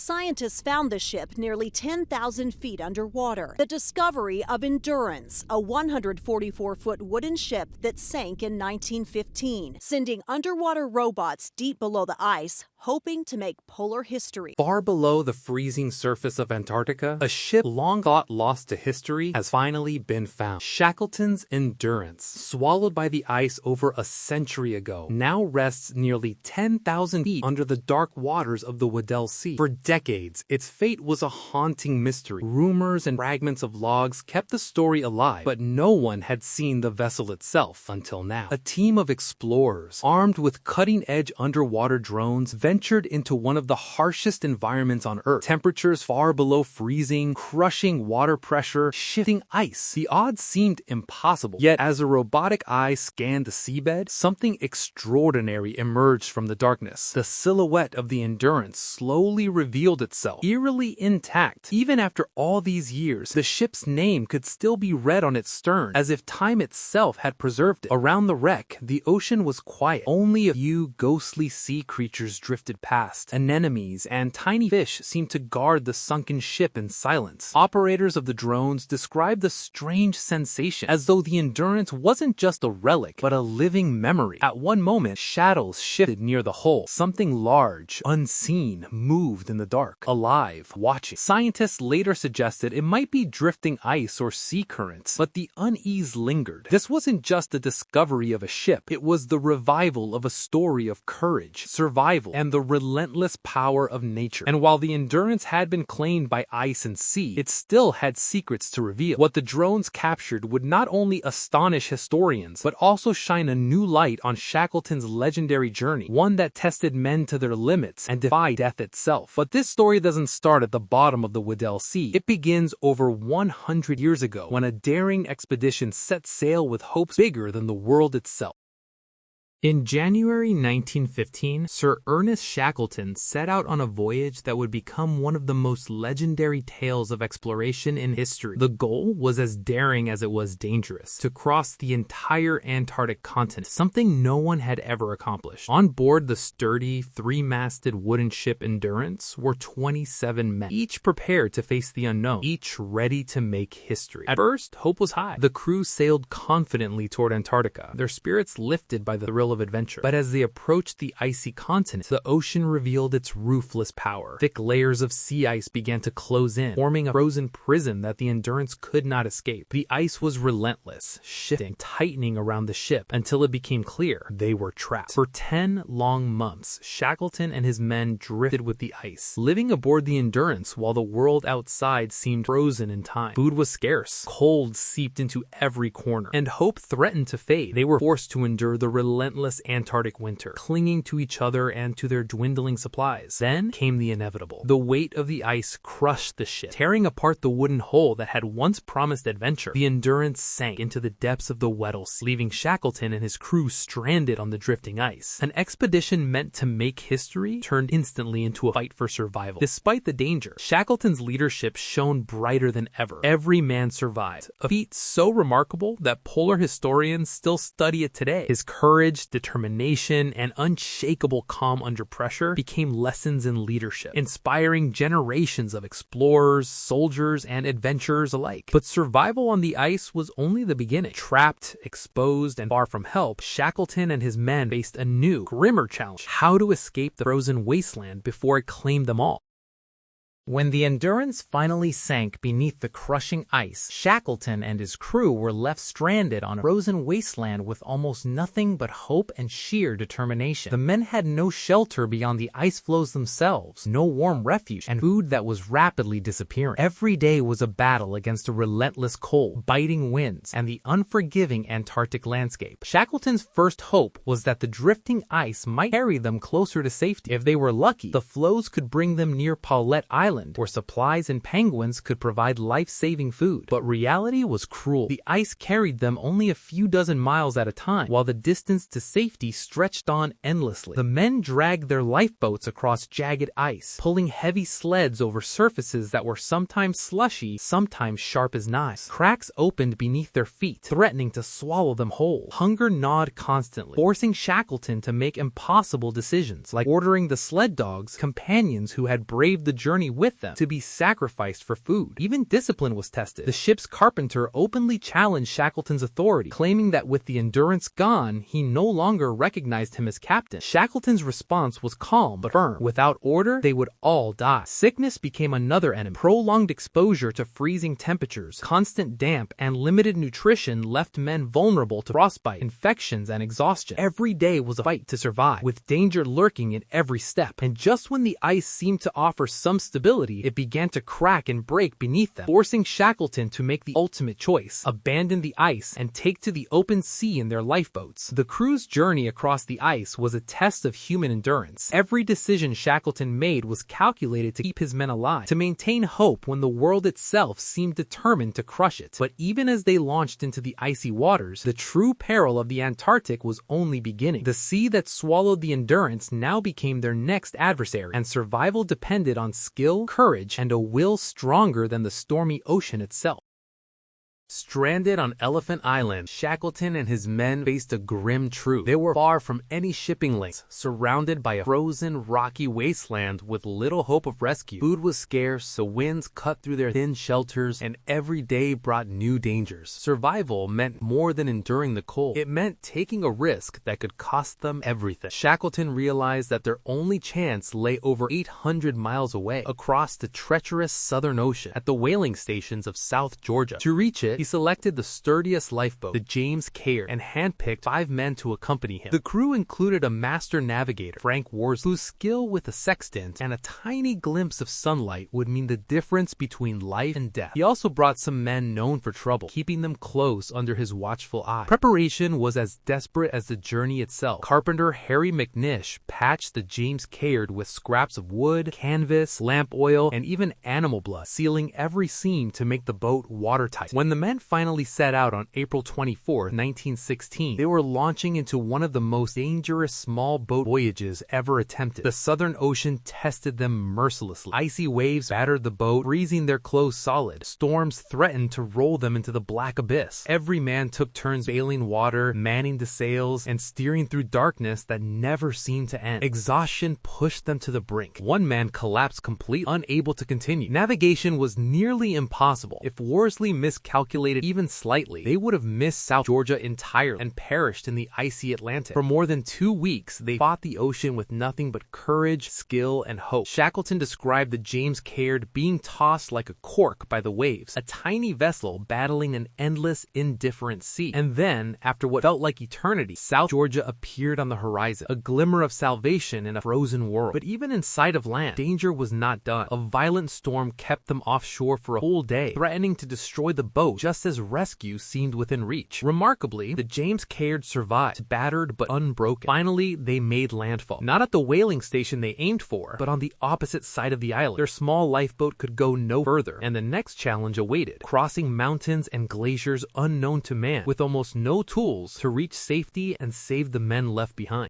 Scientists found the ship nearly 10,000 feet underwater. The discovery of Endurance, a 144-foot wooden ship that sank in 1915, sending underwater robots deep below the ice, hoping to make polar history. Far below the freezing surface of Antarctica, a ship long thought lost to history has finally been found. Shackleton's Endurance, swallowed by the ice over a century ago, now rests nearly 10,000 feet under the dark waters of the Weddell Sea. For decades, its fate was a haunting mystery. Rumors and fragments of logs kept the story alive, but no one had seen the vessel itself until now. A team of explorers, armed with cutting-edge underwater drones, ventured into one of the harshest environments on Earth. Temperatures far below freezing, crushing water pressure, shifting ice. The odds seemed impossible. Yet, as a robotic eye scanned the seabed, something extraordinary emerged from the darkness. The silhouette of the Endurance slowly revealed itself, eerily intact. Even after all these years, the ship's name could still be read on its stern, as if time itself had preserved it. Around the wreck, the ocean was quiet. Only a few ghostly sea creatures drifted past. Anemones and tiny fish seemed to guard the sunken ship in silence. Operators of the drones described the strange sensation as though the Endurance wasn't just a relic, but a living memory. At one moment, shadows shifted near the hull. Something large, unseen, moved in the dark, alive, watching. Scientists later suggested it might be drifting ice or sea currents, but the unease lingered. This wasn't just the discovery of a ship, it was the revival of a story of courage, survival, and the relentless power of nature. And while the Endurance had been claimed by ice and sea, it still had secrets to reveal. What the drones captured would not only astonish historians, but also shine a new light on Shackleton's legendary journey, one that tested men to their limits and defied death itself. But this story doesn't start at the bottom of the Weddell Sea. It begins over 100 years ago, when a daring expedition set sail with hopes bigger than the world itself. In January 1915, Sir Ernest Shackleton set out on a voyage that would become one of the most legendary tales of exploration in history. The goal was as daring as it was dangerous: to cross the entire Antarctic continent, something no one had ever accomplished. On board the sturdy, three-masted wooden ship Endurance were 27 men, each prepared to face the unknown, each ready to make history. At first, hope was high. The crew sailed confidently toward Antarctica, their spirits lifted by the thrill of adventure. But as they approached the icy continent, the ocean revealed its ruthless power. Thick layers of sea ice began to close in, forming a frozen prison that the Endurance could not escape. The ice was relentless, shifting, tightening around the ship until it became clear they were trapped. For 10 long months, Shackleton and his men drifted with the ice, living aboard the Endurance while the world outside seemed frozen in time. Food was scarce, cold seeped into every corner, and hope threatened to fade. They were forced to endure the relentless Antarctic winter, clinging to each other and to their dwindling supplies. Then came the inevitable. The weight of the ice crushed the ship, tearing apart the wooden hull that had once promised adventure. The Endurance sank into the depths of the Weddell Sea, leaving Shackleton and his crew stranded on the drifting ice. An expedition meant to make history turned instantly into a fight for survival. Despite the danger, Shackleton's leadership shone brighter than ever. Every man survived, a feat so remarkable that polar historians still study it today. His courage, determination, and unshakable calm under pressure became lessons in leadership, inspiring generations of explorers, soldiers, and adventurers alike. But survival on the ice was only the beginning. Trapped, exposed, and far from help, Shackleton and his men faced a new, grimmer challenge: how to escape the frozen wasteland before it claimed them all. When the Endurance finally sank beneath the crushing ice, Shackleton and his crew were left stranded on a frozen wasteland with almost nothing but hope and sheer determination. The men had no shelter beyond the ice floes themselves, no warm refuge, and food that was rapidly disappearing. Every day was a battle against a relentless cold, biting winds, and the unforgiving Antarctic landscape. Shackleton's first hope was that the drifting ice might carry them closer to safety. If they were lucky, the floes could bring them near Paulette Island, island, where supplies and penguins could provide life-saving food. But reality was cruel. The ice carried them only a few dozen miles at a time, while the distance to safety stretched on endlessly. The men dragged their lifeboats across jagged ice, pulling heavy sleds over surfaces that were sometimes slushy, sometimes sharp as knives. Cracks opened beneath their feet, threatening to swallow them whole. Hunger gnawed constantly, forcing Shackleton to make impossible decisions, like ordering the sled dogs, companions who had braved the journey with them, to be sacrificed for food. Even discipline was tested. The ship's carpenter openly challenged Shackleton's authority, claiming that with the Endurance gone, he no longer recognized him as captain. Shackleton's response was calm but firm. Without order, they would all die. Sickness became another enemy. Prolonged exposure to freezing temperatures, constant damp, and limited nutrition left men vulnerable to frostbite, infections, and exhaustion. Every day was a fight to survive, with danger lurking in every step. And just when the ice seemed to offer some stability, it began to crack and break beneath them, forcing Shackleton to make the ultimate choice: abandon the ice and take to the open sea in their lifeboats. The crew's journey across the ice was a test of human endurance. Every decision Shackleton made was calculated to keep his men alive, to maintain hope when the world itself seemed determined to crush it. But even as they launched into the icy waters, the true peril of the Antarctic was only beginning. The sea that swallowed the Endurance now became their next adversary, and survival depended on skill, courage, and a will stronger than the stormy ocean itself. Stranded on Elephant Island, Shackleton and his men faced a grim truth. They were far from any shipping lanes, surrounded by a frozen, rocky wasteland with little hope of rescue. Food was scarce, the winds cut through their thin shelters, and every day brought new dangers. Survival meant more than enduring the cold. It meant taking a risk that could cost them everything. Shackleton realized that their only chance lay over 800 miles away, across the treacherous Southern Ocean, at the whaling stations of South Georgia. To reach it, he selected the sturdiest lifeboat, the James Caird, and handpicked 5 men to accompany him. The crew included a master navigator, Frank Worsley, whose skill with a sextant and a tiny glimpse of sunlight would mean the difference between life and death. He also brought some men known for trouble, keeping them close under his watchful eye. Preparation was as desperate as the journey itself. Carpenter Harry McNish patched the James Caird with scraps of wood, canvas, lamp oil, and even animal blood, sealing every seam to make the boat watertight. When the men finally set out on April 24, 1916, they were launching into one of the most dangerous small boat voyages ever attempted. The Southern Ocean tested them mercilessly. Icy waves battered the boat, freezing their clothes solid. Storms threatened to roll them into the black abyss. Every man took turns bailing water, manning the sails, and steering through darkness that never seemed to end. Exhaustion pushed them to the brink. One man collapsed completely, unable to continue. Navigation was nearly impossible. If Worsley miscalculated even slightly, they would have missed South Georgia entirely and perished in the icy Atlantic. For more than 2 weeks, they fought the ocean with nothing but courage, skill, and hope. Shackleton described the James Caird being tossed like a cork by the waves, a tiny vessel battling an endless, indifferent sea. And then, after what felt like eternity, South Georgia appeared on the horizon, a glimmer of salvation in a frozen world. But even in sight of land, danger was not done. A violent storm kept them offshore for a whole day, threatening to destroy the boat just as rescue seemed within reach. Remarkably, the James Caird survived, battered but unbroken. Finally, they made landfall. Not at the whaling station they aimed for, but on the opposite side of the island. Their small lifeboat could go no further, and the next challenge awaited, crossing mountains and glaciers unknown to man, with almost no tools to reach safety and save the men left behind.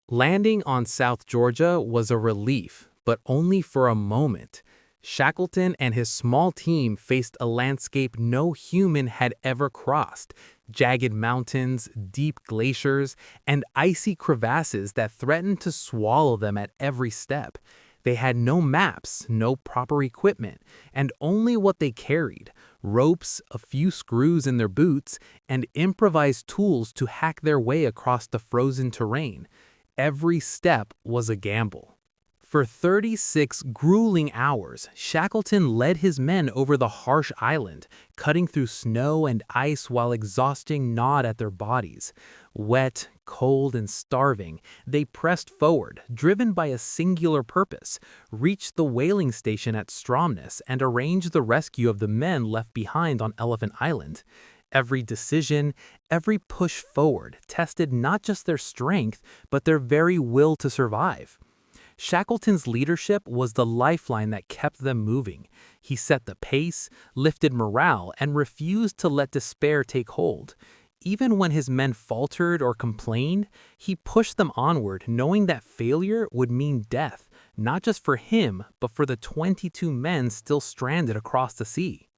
Landing on South Georgia was a relief, but only for a moment. Shackleton and his small team faced a landscape no human had ever crossed: jagged mountains, deep glaciers, and icy crevasses that threatened to swallow them at every step. They had no maps, no proper equipment, and only what they carried: ropes, a few screws in their boots, and improvised tools to hack their way across the frozen terrain. Every step was a gamble. For 36 grueling hours, Shackleton led his men over the harsh island, cutting through snow and ice while exhaustion gnawed at their bodies. Wet, cold, and starving, they pressed forward, driven by a singular purpose: reach the whaling station at Stromness and arrange the rescue of the men left behind on Elephant Island. Every decision, every push forward tested not just their strength, but their very will to survive. Shackleton's leadership was the lifeline that kept them moving. He set the pace, lifted morale, and refused to let despair take hold. Even when his men faltered or complained, he pushed them onward, knowing that failure would mean death, not just for him, but for the 22 men still stranded across the sea.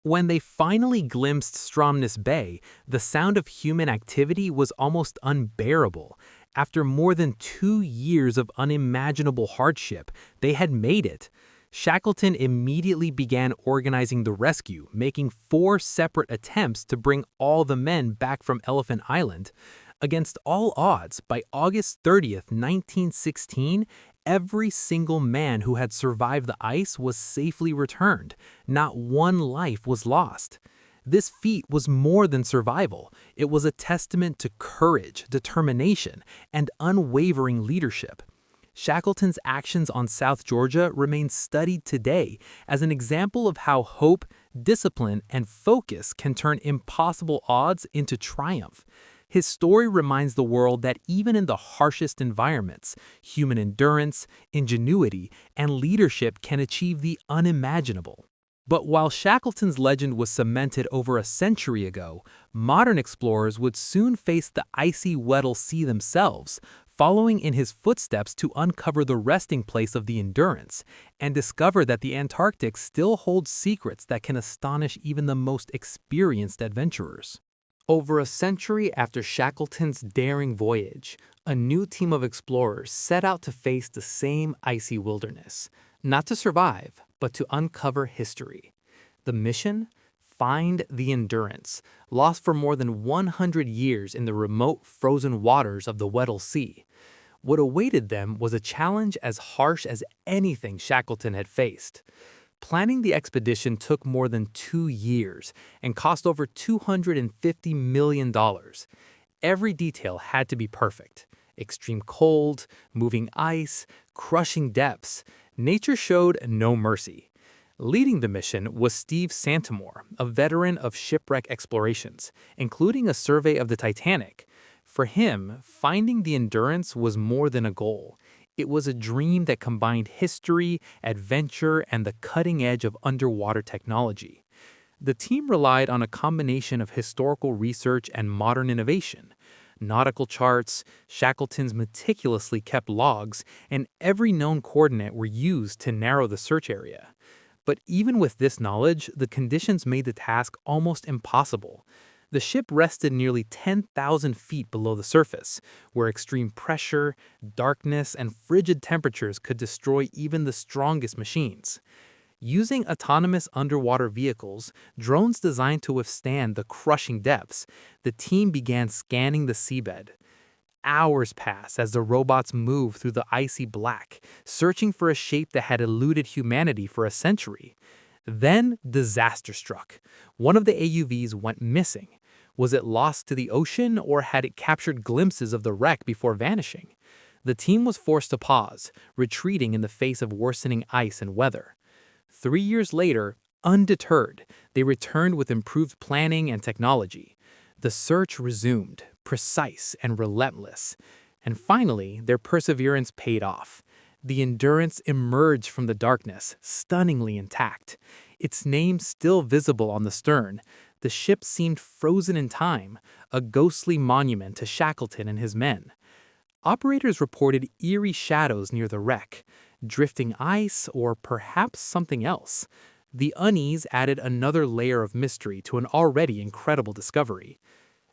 When they finally glimpsed Stromness Bay, the sound of human activity was almost unbearable. After more than 2 years of unimaginable hardship, they had made it. Shackleton immediately began organizing the rescue, making 4 separate attempts to bring all the men back from Elephant Island. Against all odds, by August 30th, 1916, every single man who had survived the ice was safely returned. Not one life was lost. This feat was more than survival. It was a testament to courage, determination, and unwavering leadership. Shackleton's actions on South Georgia remain studied today as an example of how hope, discipline, and focus can turn impossible odds into triumph. His story reminds the world that even in the harshest environments, human endurance, ingenuity, and leadership can achieve the unimaginable. But while Shackleton's legend was cemented over a century ago, modern explorers would soon face the icy Weddell Sea themselves, following in his footsteps to uncover the resting place of the Endurance and discover that the Antarctic still holds secrets that can astonish even the most experienced adventurers. Over a century after Shackleton's daring voyage, a new team of explorers set out to face the same icy wilderness, not to survive, but to uncover history. The mission? Find the Endurance, lost for more than 100 years in the remote frozen waters of the Weddell Sea. What awaited them was a challenge as harsh as anything Shackleton had faced. Planning the expedition took more than 2 years and cost over $250 million. Every detail had to be perfect. Extreme cold, moving ice, crushing depths. Nature showed no mercy. Leading the mission was Steve Santamore, a veteran of shipwreck explorations, including a survey of the Titanic. For him, finding the Endurance was more than a goal. It was a dream that combined history, adventure, and the cutting edge of underwater technology. The team relied on a combination of historical research and modern innovation. Nautical charts, Shackleton's meticulously kept logs, and every known coordinate were used to narrow the search area. But even with this knowledge, the conditions made the task almost impossible. The ship rested nearly 10,000 feet below the surface, where extreme pressure, darkness, and frigid temperatures could destroy even the strongest machines. Using autonomous underwater vehicles, drones designed to withstand the crushing depths, the team began scanning the seabed. Hours passed as the robots moved through the icy black, searching for a shape that had eluded humanity for a century. Then disaster struck. One of the AUVs went missing. Was it lost to the ocean, or had it captured glimpses of the wreck before vanishing? The team was forced to pause, retreating in the face of worsening ice and weather. 3 years later, undeterred, they returned with improved planning and technology. The search resumed, precise and relentless. And finally, their perseverance paid off. The Endurance emerged from the darkness, stunningly intact. Its name still visible on the stern, the ship seemed frozen in time, a ghostly monument to Shackleton and his men. Operators reported eerie shadows near the wreck, drifting ice, or perhaps something else. The unease added another layer of mystery to an already incredible discovery.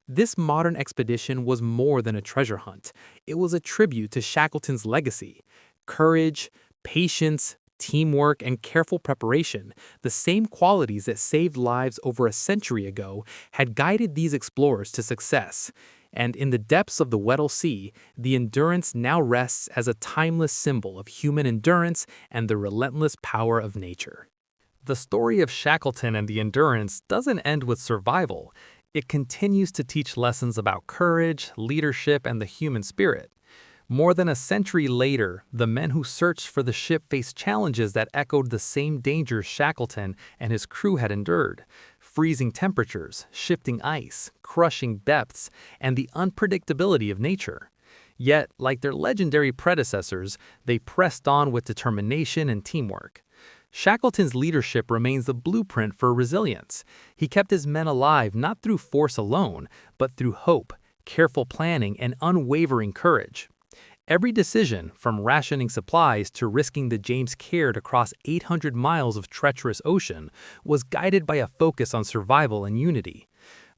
This modern expedition was more than a treasure hunt. It was a tribute to Shackleton's legacy. Courage, patience, teamwork, and careful preparation, the same qualities that saved lives over a century ago, had guided these explorers to success. And in the depths of the Weddell Sea, the Endurance now rests as a timeless symbol of human endurance and the relentless power of nature. The story of Shackleton and the Endurance doesn't end with survival. It continues to teach lessons about courage, leadership, and the human spirit. More than a century later, the men who searched for the ship faced challenges that echoed the same dangers Shackleton and his crew had endured: freezing temperatures, shifting ice, crushing depths, and the unpredictability of nature. Yet, like their legendary predecessors, they pressed on with determination and teamwork. Shackleton's leadership remains the blueprint for resilience. He kept his men alive not through force alone, but through hope, careful planning, and unwavering courage. Every decision, from rationing supplies to risking the James Caird across 800 miles of treacherous ocean, was guided by a focus on survival and unity.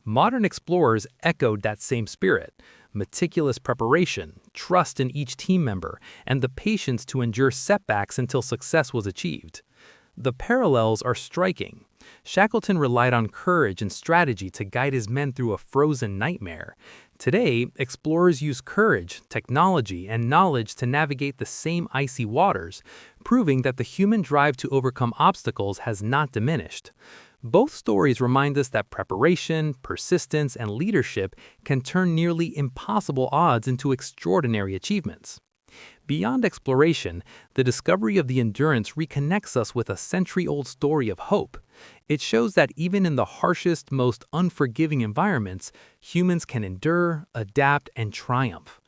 Modern explorers echoed that same spirit: meticulous preparation, trust in each team member, and the patience to endure setbacks until success was achieved. The parallels are striking. Shackleton relied on courage and strategy to guide his men through a frozen nightmare. Today, explorers use courage, technology, and knowledge to navigate the same icy waters, proving that the human drive to overcome obstacles has not diminished. Both stories remind us that preparation, persistence, and leadership can turn nearly impossible odds into extraordinary achievements. Beyond exploration, the discovery of the Endurance reconnects us with a century-old story of hope. It shows that even in the harshest, most unforgiving environments, humans can endure, adapt, and triumph.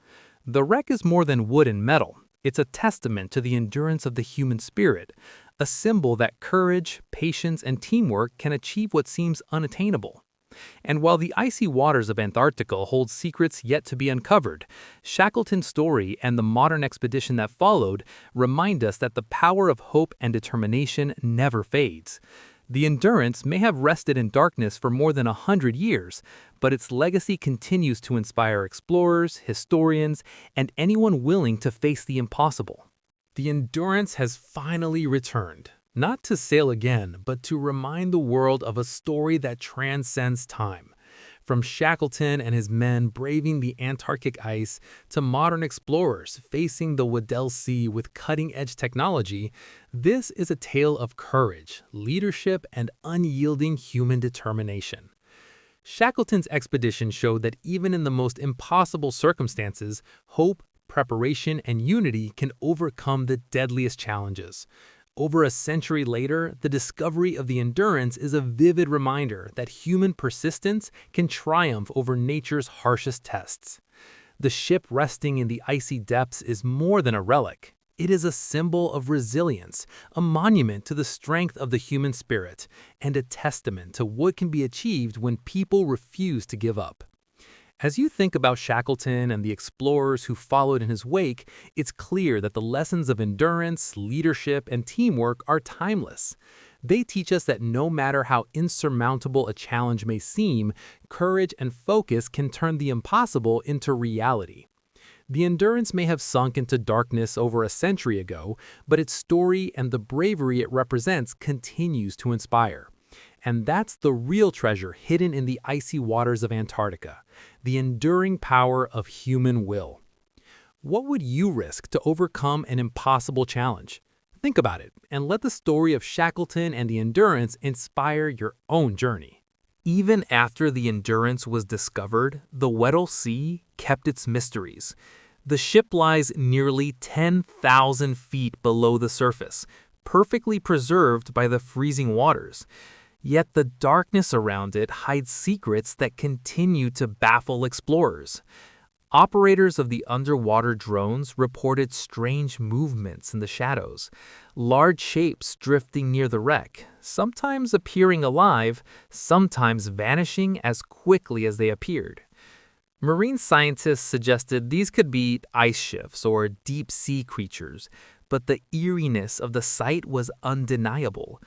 The wreck is more than wood and metal. It's a testament to the endurance of the human spirit, a symbol that courage, patience, and teamwork can achieve what seems unattainable. And while the icy waters of Antarctica hold secrets yet to be uncovered, Shackleton's story and the modern expedition that followed remind us that the power of hope and determination never fades. The Endurance may have rested in darkness for more than 100 years, but its legacy continues to inspire explorers, historians, and anyone willing to face the impossible. The Endurance has finally returned. Not to sail again, but to remind the world of a story that transcends time. From Shackleton and his men braving the Antarctic ice to modern explorers facing the Weddell Sea with cutting-edge technology, this is a tale of courage, leadership, and unyielding human determination. Shackleton's expedition showed that even in the most impossible circumstances, hope, preparation, and unity can overcome the deadliest challenges. Over a century later, the discovery of the Endurance is a vivid reminder that human persistence can triumph over nature's harshest tests. The ship resting in the icy depths is more than a relic. It is a symbol of resilience, a monument to the strength of the human spirit, and a testament to what can be achieved when people refuse to give up. As you think about Shackleton and the explorers who followed in his wake, it's clear that the lessons of endurance, leadership, and teamwork are timeless. They teach us that no matter how insurmountable a challenge may seem, courage and focus can turn the impossible into reality. The Endurance may have sunk into darkness over a century ago, but its story and the bravery it represents continues to inspire. And that's the real treasure hidden in the icy waters of Antarctica, the enduring power of human will. What would you risk to overcome an impossible challenge? Think about it, and let the story of Shackleton and the Endurance inspire your own journey. Even after the Endurance was discovered, the Weddell Sea kept its mysteries. The ship lies nearly 10,000 feet below the surface, perfectly preserved by the freezing waters. Yet the darkness around it hides secrets that continue to baffle explorers. Operators of the underwater drones reported strange movements in the shadows, large shapes drifting near the wreck, sometimes appearing alive, sometimes vanishing as quickly as they appeared. Marine scientists suggested these could be ice shifts or deep-sea creatures, but the eeriness of the sight was undeniable.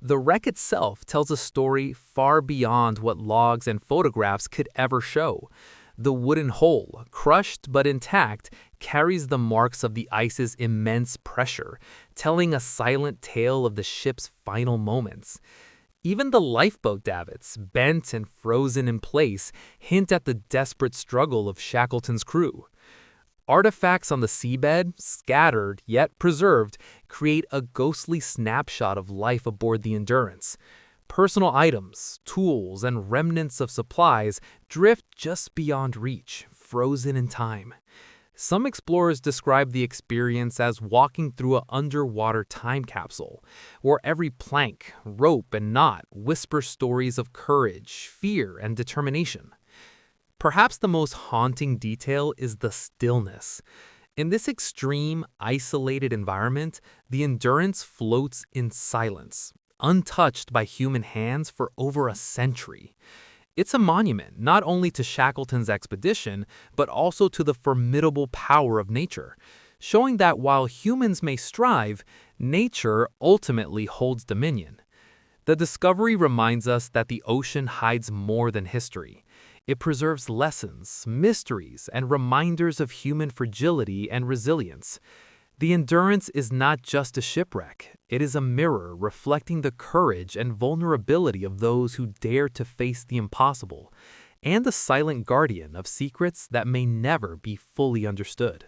The wreck itself tells a story far beyond what logs and photographs could ever show. The wooden hull, crushed but intact, carries the marks of the ice's immense pressure, telling a silent tale of the ship's final moments. Even the lifeboat davits, bent and frozen in place, hint at the desperate struggle of Shackleton's crew. Artifacts on the seabed, scattered yet preserved, create a ghostly snapshot of life aboard the Endurance. Personal items, tools, and remnants of supplies drift just beyond reach, frozen in time. Some explorers describe the experience as walking through an underwater time capsule, where every plank, rope, and knot whisper stories of courage, fear, and determination. Perhaps the most haunting detail is the stillness. In this extreme, isolated environment, the Endurance floats in silence, untouched by human hands for over a century. It's a monument not only to Shackleton's expedition, but also to the formidable power of nature, showing that while humans may strive, nature ultimately holds dominion. The discovery reminds us that the ocean hides more than history. It preserves lessons, mysteries, and reminders of human fragility and resilience. The Endurance is not just a shipwreck, it is a mirror reflecting the courage and vulnerability of those who dare to face the impossible, and the silent guardian of secrets that may never be fully understood.